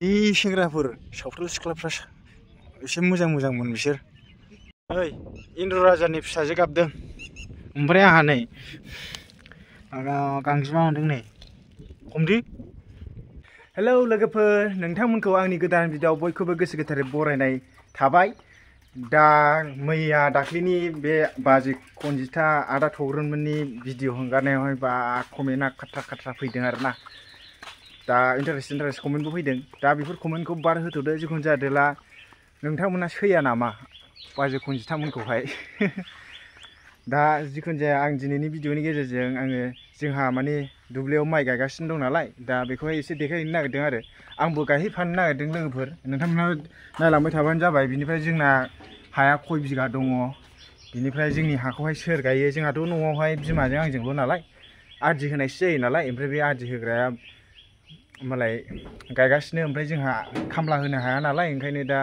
बे सेंग्राफोर सावथाल सिख्लाफ्रा एसे मोजांमोन बिसोर। ओइ इन्द्र राजानि फिसाजो गाबदों ओमफ्राय आंहा नै गांजेमा मोनदों नै हमदि। हेलौ लोगोफोर, नोंथांमोनखौ आंनि गोदान भिडिअ'आव बयखौबो गोसो गोथारै बरायनाय थाबाय। दा मैया दाख्लिनि बे बाजै खनजिथा आदा थग्रोनमोननि भिडिअ हगारनायावहाय बा कमेन्टआ खाथ्रा फैदों आरोना। दा इन्टारेस्ट कमेन्टबो फैदों। दा बेफोर कमेन्टखौ बाद होथ'दो, जिखुनु जादोला नोंथांमोना सैया नामा बाजै खनजिथामोनखौहाय। दा जिखुनु जाया आं दिनैनि भिडिअनि गेजेरजों आङो जोंहा माने दुब्लियाव माइ गायगासिनो दं नालाय, दा बेखौहाय एसे देखायहैनो नागिरदों आरो आंबो गायहैफानो नागिरदों लोगोफोर। नोंथांमोना नायलांबाय थाबानो जाबाय। बिनिफ्राय जोंना हाया खय बिगा दङ, बिनिफ्राय जोंनि हाखौहाय सोर गायो। जोंहाथ' न'आवहाय बिमाजों आंजोंल' नालाय, आदि होनायसो जायो नालाय। ओमफ्राय बे आदि होग्राया मालाय गायगासिनो, ओमफ्राय जोंहा खामला होनो हाया नालाय, ओंखायनो दा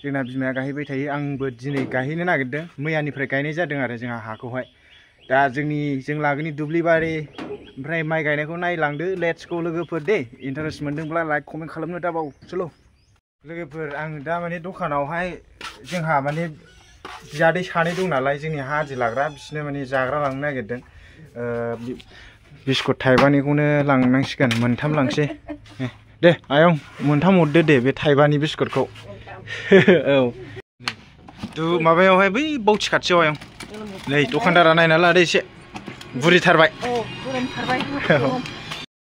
जोंना बिमाया गायहैबाय थायो। आंबो दिनै गायहैनो नागिरदों। मैयानिफ्राय गायनाय जादों आरो जोंहा हाखौहाय। दा जों लागोनि दुब्लिबारि ओमफ्राय माइ गायनायखौ नायलांदो। लेट्स गो लोगोफोर दे। इन्टारेस्ट मोनदोंब्ला लाइक कमेन्ट खालामनो दाबाव चलो। लोगोफोर आं दा माने दखानावहाय जोंहा माने बियादै सानै दं नालाय, जोंनि हा आदि लाग्रा, बिसोरनो माने जाग्रा लांनो नागिरदों। बिस्कुट थाइबानिखौनो लांनांसिगोन, मोनथाम लांसै। दे आयं मोनथाम हरदो दे बे थाइबानि बिस्कुटखौ। औ माबायावहाय बै बावथि खाथियाव आयं। नै दखानदारा नायना लादो एसे बुरिथारबाय।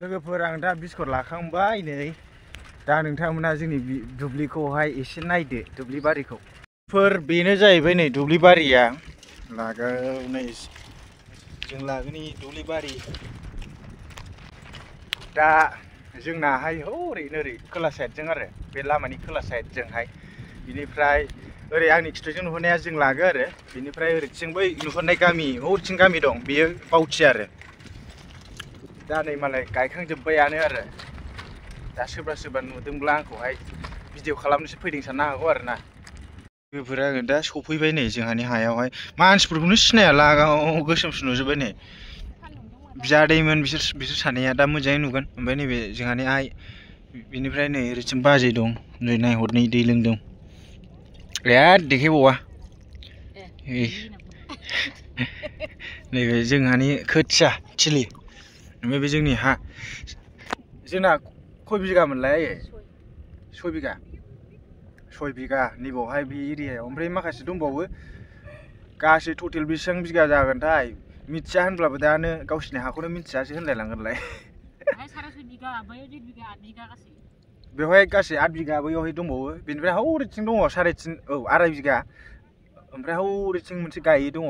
लोगोफोर आं दा बिस्कुट लाखांबाय नै। दा नोंथांमोना जोंनि दुब्लिखौहाय एसे नायदो, दुब्लि बारिखौ। बेनो जाहैबाय नै दुब्लि बारिया। नै जों लागोनि दुब्लि बारि। दा जोंनाहाय ओरैनो ओरै खोला साइडजों आरो बे लामानि खोला साइडजोंहाय। बिनिफ्राय ओरै आंनि खिथुजों नुहुरनाया जों लागो आरो। बिनिफ्राय ओरैथिं बै नुहुरनाय गामि, हरथिं गामि दं, बेयो बावथि आरो। दा नै मालाय गायखांजोब्बायानो आरो। दा सोरबा नुदोंब्ला आंखौहाय भिडिअ खालामनोसो फैदों साननो हागौ आरो ना। लोगोफोर आङो दा सफैबाय नै जोंहानि हायावहाय। मानसिफोरखौनो सिनायला, गोसोमसो नुजोब्बाय नै। बियादैमोन बिसोर सानैया, दा मोजाङै नुगोन। ओमफ्राय नैबे जोंहानि आइ, बिनिफ्राय नै ओरैथिं बाजै दं, नै नायहरनै दै लोंदों। देखायबावा नैबे जोंहानि खोथिया थिलि, ओमफ्राय बे जोंनि हा। जोंना खय बिगामोनलाय? 6 बिगा। 6 बिगा नैबावहाय बे एरियायाव। ओमफ्राय माखासे दंबावो। गासै टटेल बेसेबां बिगा जागोनथाय मिथिया, होनब्लाबो दानो गावसिनि हाखौनो मिथियासो होनलायलांगोनलाय। बेवहाय गासै 8 बिगा, बैयावहाय दंबावो। बेनिफ्राय हौरैथिं दङ 3.5 2.5 बिगा। ओमफ्राय हौरैथिं मोनसे गायै दङ।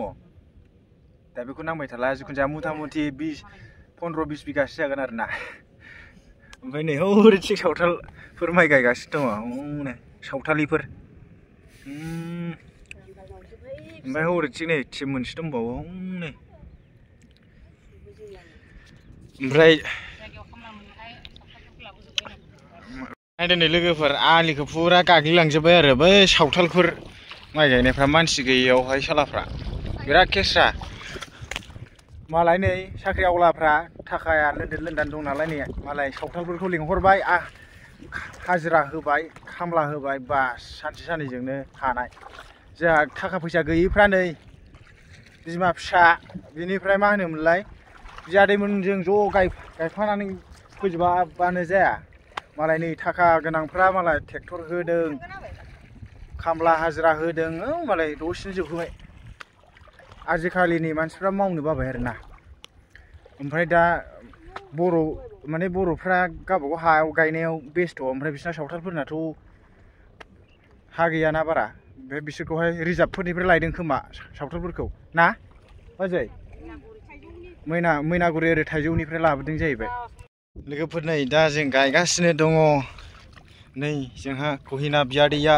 दा बेखौ नांबाय थाला, जिखुनु जाया मथा मथि 15-20 बिगासो जागोन आरो ना। ओमफ्राय नै हौरैथिं सावथालफोर माइ गायगासिनो दङ, सावथालिफोर। ओमफ्राय हौरैथिं नै टिम मोनसे दंबावो नै। ओमफ्राय नायदो नै लोगोफोर, आलिखौ फुरा गाग्लिलांजोब्बाय आरो बै सावथालफोर माइ गायनायफ्रा, मानसि गैयियावहाय सालाफ्रा बिराद केस्रा। मालाय नै साख्रि आवलाफ्रा थाखाया लोंदान दं नालाय, नै मालाय सावथालफोरखौ लिंहरबाय, हाजिरा होबाय, खामला होबाय, बास सानसे साननैजोंनो हानाय। जोंहा थाखा फैसा गैयैफ्रा नै बिमा फिसा, बिनिफ्राय मा होनोमोनलाय, बियादैमोनजों ज' गायफानानै फोजोबाबानो जाया। मालाय नै थाखा गोनांफ्रा मालाय ट्रेक्टर होदों, खामला हाजिरा होदों, मालाय दसेनो जोबहोबाय। आजिखालिनि मानसिफ्रा मावनो बाबाय आरोना। ओमफ्राय दा बर'फ्रा गावबागाव हायाव गायनायाव बेस्थ'। ओमफ्राय बिसिना सावथालफोरनाथ' हा गैयाना बारा। ओमफ्राय बिसोरखौहाय रिजार्भफोरनिफ्राय लायदों खोमा सावथालफोरखौ ना बाजै? मैनागुरि ओरै थाइजौनिफ्राय लाबोदों जाहैबाय। लोगोफोर नै दा जों गायगासिनो दङ। नै जोंहा गहिना बियादैया।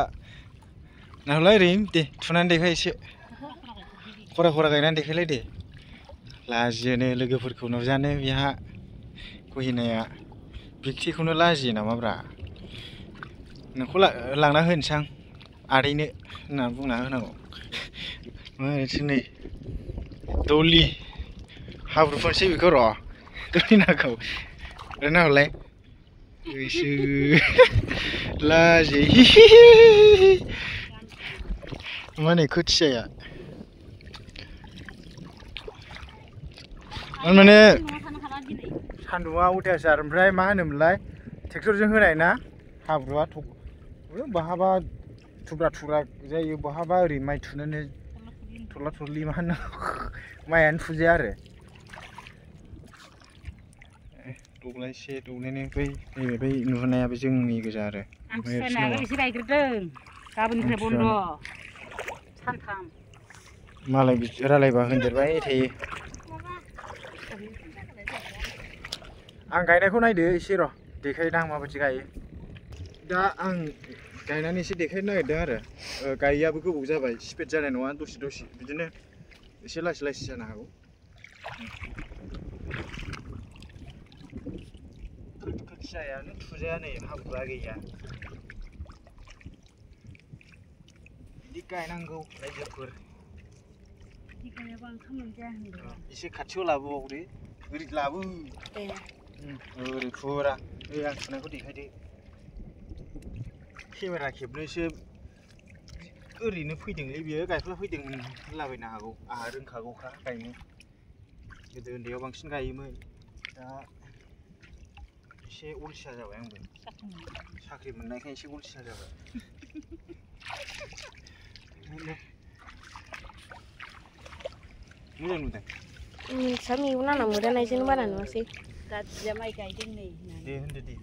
नाहरलाय ओरै दे, थुनानै देखाय एसे। खरा गायनानै देखायलाय दे। लाजियोनो लोगोफोरखौ नुजानो बेहा गहिनाया। बिक्टिखौनो लाजियो नामाब्रा? नोंखौ लांना होनोसै आं आदैनो होनना बुंना होनांगौ। ओरैथिं नै दौलि हाब्रु फोनसै बेखौ र', दौलिनाखौ नाहरलाय ชื่อลาจีมันนี่คุดเสียมันเนี่ยทันดูว่าอุทยานสำหรับมาหนึ่งเลยเทคโนโลยีเท่าไหร่นะหาบว่าถูกบ้าบ้าทุบระทุระใจอยู่บ้าบ้าหรือไม่ทุนเนี่ยทุละทุลีมันไม่อันฟูเจอร์ดูเลยเชดูเนี่ยไปนู่นเนี่ยไปจึงมีก็จะเลยอันเสนาก็ไม่ใช่ไรกระเดิงกาบุญกระบุญรอท่านทำมาเลยอะไรบ้างเห็นเดี๋ยวไปทีอังไก่ในคนไหนเดี๋ยวสิรอเด็กให้นั่งมาปฏิไก่ด้าอังไก่นั่นนี่สิเด็กให้นั่งเด้อเหรอไก่ยาบุกบุกจะไปสเปซจะไหนนู้นดูสิบิดเนี่ยสิละสินะกูก็ใช่เนี่ยทุเรียนเนี่ยหาบุกอะไรกันดีไก่นั่งกูไรเจ้าkurดีไก่บางคำมันแจ้งอีสิขัดชั่วลาบุกดิกริดลาบุริฟูระยังนั่นก็ดีให้ดีที่เวลาเข็บเนี่ยชื่อรีนึกพูดถึงรีวิวไก่พลัดพูดถึงลาไปนากูเรื่องขากูค่ะไก่เนี่ยเดินเดียวบางชิ้นไก่ยังไม่เชื่ออุลชาจะแหวงเป็นชักรีมันได้แค่เชื่ออุลชาจะแหวงไม่ได้หนูแต่สามีวันนั้นหนูได้ในชิ้นบ้านหนูสิก็จะไม่ไกลจริงนี่ดีเห็นดี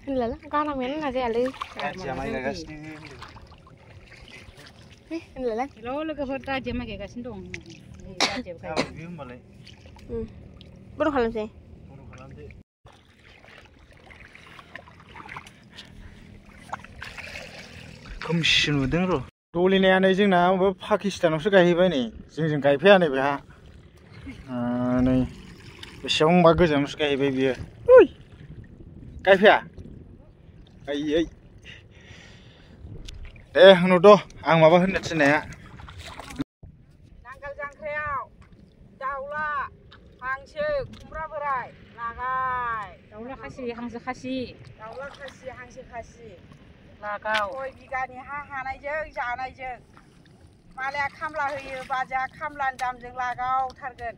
เห็นแล้วก็ทำงั้นน่ะสิอะไรจะไม่ไกลกันเห็นแล้วแล้วก็พอตาจะไม่ไกลกันสิดงตาจะไกลวิวมาเลยบุรุษขลังสิคำชินวดึงรู้ดูลีเนี่ยในจึงนะว่าปากีสถานเขาไกลไปนี่จึงไกลเพี้ยนี่ไปฮะนี่ช่องบ้านก็จะมุสไกลไปเบี้ยอุ้ยไกลเพี้ยไอ้หนูดูอ่างมาบ้านนั่นสิเนี่ยนางกระจังเขียวดาวละหางชื่อคุมระเบรายนากายดาวละข้าชีหางชื่อข้าชีดาวละข้าชีหางชื่อข้าชีลาเก้าโอ้ยบีการนี่หาในเยอะจ่าในเยอะมาแล้วคำลาเฮียบาจาคำลันดำจึงลาเก้าทันเกิน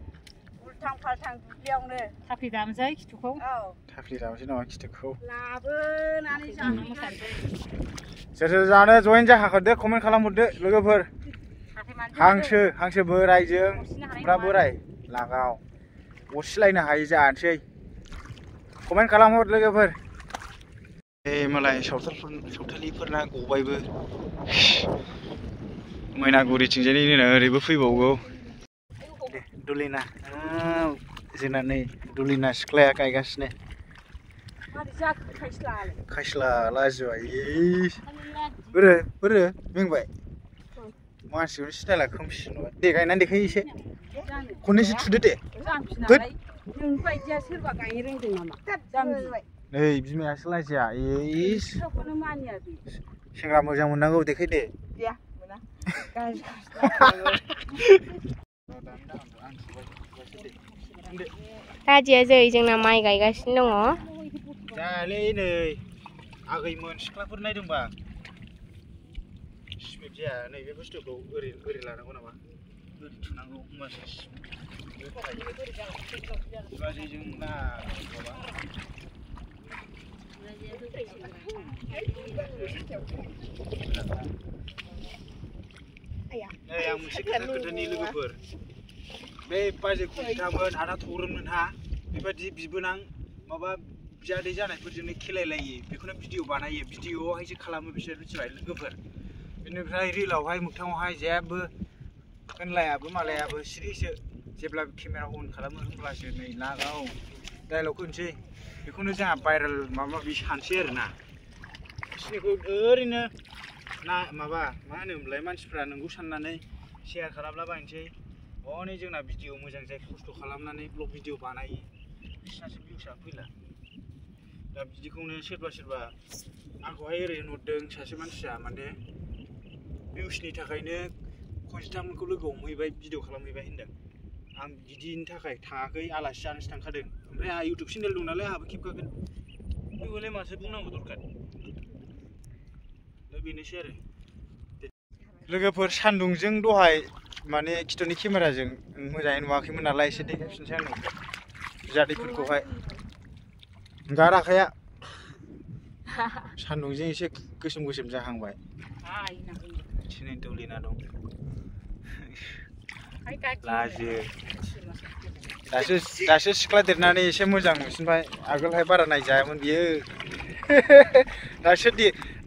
ทางพัลทางเลี้ยงเลยทับที่ดำใช่คิดถูกทับที่ดำใช่ไหมคิดถูกลาเบิ้นอันนี้จังไม่สั่นเลยจะจานเนี่ยจวนจะหาคนเด็กคอมเมนต์ขลังหมดเด็กลูกเพื่อนหางชื่อเบอร์ไรจึงปราบเบอร์ไรลาเก้าวุ้นไลน์น่ะหายจานใช่คอมเมนต์ขลังหมดลูกเพื่อนมาเลยชาวทะเลเพื่อนน่ะกูไปเบอร์ไม่น่ากูรีชิงเจนี่นี่นะรีบฟี่บอกกูดูลีน่าสินะนี่ดูลีน่าสเกลย์ไก่กันสิเนี่ยมาดิจักขัชลาลาจอยเบอร์วิ่งไปมาสิวันนี้ละคำชิโน่เด็กไอ้นั่นเด็กยี่สิคนนี้สิชุดเด็กตึ๊ดยังไปเจอชื่อว่าไก่เรื่องจริงมั้ยจำดิเฮ้ยบิสมิลลาห์สลายจ้ะคนมาเนี่ยดิเชิงรามูจังมันนั่งกูเด็กให้เด็กเดี๋ยวนะไก่ตาเจ๊จะยังน้ำไม้ไก่กันสิน้องอ๋อจ้าเลยเนี่ยอาไก่มันสกลาพูดไหนดึงบ้างสเปจ้าเนี่ยเว็บสตูดิโอเอริลานะคนน่ะบ้างทุนังกูมาสิก็จะจึงน่าบ้างyang musik kita ni lugu ber. Be pas aku taman ada turun menha. Be di bibenang maba jadi janai perjini kilai lagi. Bekuna video banai video hai je kalamu bisa rujuai lugu ber. Beनिफ्राय रिलाव हाय मोगथाङावहाय जेबो होनलायाबो मालायाबो सिरिसो जेब्ला camera अन खालामो होनब्लासो नै लागाव dialogue होनसै बेखौनो जोंहा भाइरेल माबा सानसै आरोना बिसोरनिखौ ओरैनो ना माबा मा होनोमोनलाय मानसिफ्रा नोंगौ साननानै शेयार खालामलाबायनोसै हनै जोंना भिडिअ मोजां जाय खस्थ' खालामनानै ब्लग भिडिअ बानायो बिसोरनासो भिउसआ फैला दा बिदिखौनो सोरबा आंखौहाय ओरै होनहरदों सासे मानसिया माने भिउसनि थाखायनो खनजिथामोनखौ लोगो हमहैबाय भिडिअ खालामहैबाय होनदों आं बिदिनि थाखाय थाङाखै आलासि जानोसो थांखादों ओमफ्राय आंहा इउटुब चेनेल दं नालाय आंहाबो खेबखागोन बेखौलाय माथो बुंनांगौ दरखार दा बेनोसै आरो लोगोफोर सान्दुंजों दहाय माने खिथुनि केमेराजों मोजाङै नुवाखैमोन नालाय एसे देखायफिनसै आङो जादैफोरखौहाय गार आखाया सान्दुंजों एसे गोसोम गोसोम जाहांबाय एसे दौलिना दं लाजियो दासो सिख्ला देरनानै एसे मोजां मोनसिनबाय आगोलहाय बारा नायजायामोन बियो दासो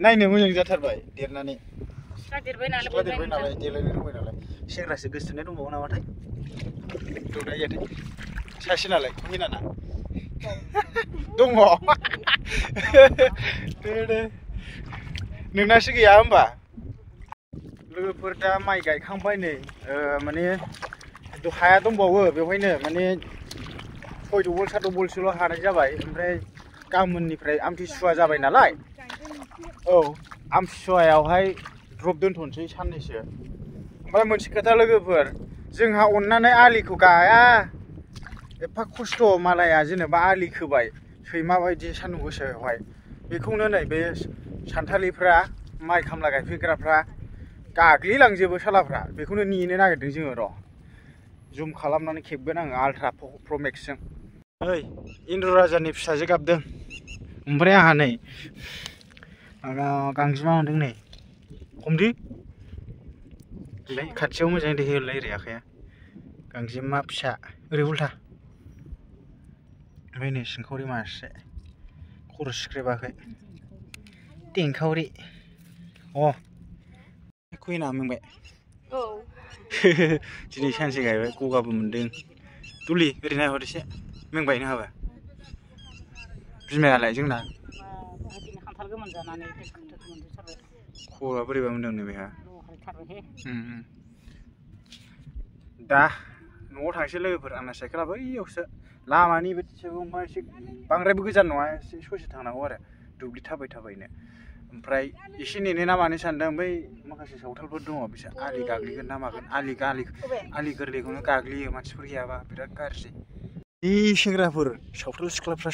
नायनो मोजां जाथारबाय देरनानै सिख्ला देरबाय नालाय देलायनो रोंबाय नालाय सेंग्रासो गोसोथोनाय दंबावो नामाथाय दौनायाथाय सासे नालाय मिनाना दङ नोंनासो गैया होमबा लोगोफोर दा माइ गायखांबाय नै माने हाया दंबावो बेवहायनो माने 6 दबल 7 दबलसोल' हानाय जाबाय ओमफ्राय गाबोननिफ्राय आमथिसुवा जाबाय नालाय औ आमथिसुवायावहाय द्रप दोनथ'नोसै साननैसो ओमफ्राय मोनसे खोथा लोगोफोर जोंहा अननानै आलिखौ गाया एफा खस्थ' मालाया जेनेबा आलि खोबाय सैमा बायदि सान्दुं गोसायावहाय बेखौनो नै बे सानथालिफ्रा माइ खामला गायफैग्राफ्रा गाग्लिलांजोबो सालाफ्रा बेखौनो नेनो नागिरदों जोङो र' जुम खालामनानै खेबगोन आङो आल्ट्रा प्र मेक्सजों ओइ इन्द्र राजानि फिसाजो गाबदों ओमफ्राय आंहा नै गांजेमा मोनदों नै हमदि खाथियाव मोजाङै देखायहरलाय ओरै आखाया गांजेमा फिसा ओरै उल्था ओमफ्राय नै सिंखावरि मासे खर' सिख्रेबाखै तेंखावरि अ खुयना मोनबाय औ दिनै सानसे गायबाय गगाबो मोनदों दुलि ओरै नायहर एसे मोनबाय नोंहाबो बिमायालाय जोंना खर'आ बोरैबा मोनदों नै बेहा दा न'आव थांसै लोगोफोर आंना साइकेला बैयावसो लामानि बिथिंबो एसे बांद्रायबो गोजान नङा एसे ससे थांनांगौ आरो दुब्लि थाबायनो ओमफ्राय एसे नेनो ना मानो सानदों बै माखासे सावथालफोर दङ बिसोर आलि गाग्लिगोन ना मागोन आलि गोरलैखौनो गाग्लियो मानसिफोर गैयाबा बिराद गाज्रि बे सेंग्राफोर सावथाल सिख्लाफ्रा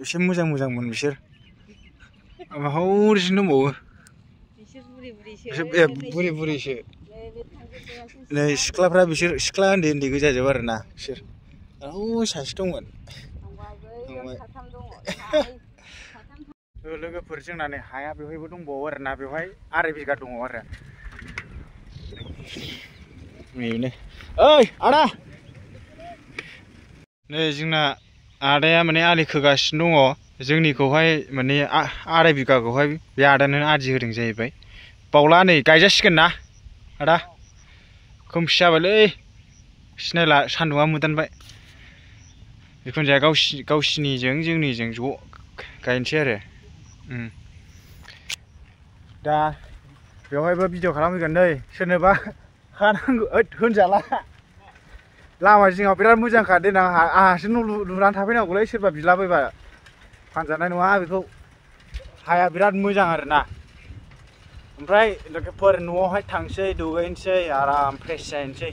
एसे मोजांमोन बिसोर हौरैसिम दंबावो बुरि बुरिसो नै सिख्लाफ्रा बिसोर सिख्ला उन्दै गोजाजोब आरो ना बिसोर सासे दंमोन लोगोफोर जोंना नै हाया बेवहायबो दंबावो आरो ना बेवहाय 2.5 बिगा दङ आरो बेनो ओइ आदा नै जोंना आदाया माने आलि खोगासिनो दङ जोंनिखौहाय माने 2.5 बिगाखौहाय बे आदानो आदि होदों जाहैबाय बावला नै गायजासिगोन ना आदा खोमसि जाबायलै सिनायला सान्दुंआ मोदानबाय जिखुनु जाया गावसिनिजों जोंनिजों ज' गायनोसै आरो दा बेवहायबो भिडिअ खालामफैगोन नै सोरनोबा हानांगौ होनजाला लामा जिङाव बिराद मोजांखा देनां आंहासो न' लुनानै थाफैनांगौलै सोरबा बिलाबायबा फानजानाय नङा बेखौ हाया बिराद मोजां आरो ना ओमफ्राय लोगोफोर न'आवहाय थांसै दुगैनोसै आराम फ्रेश जाहैनोसै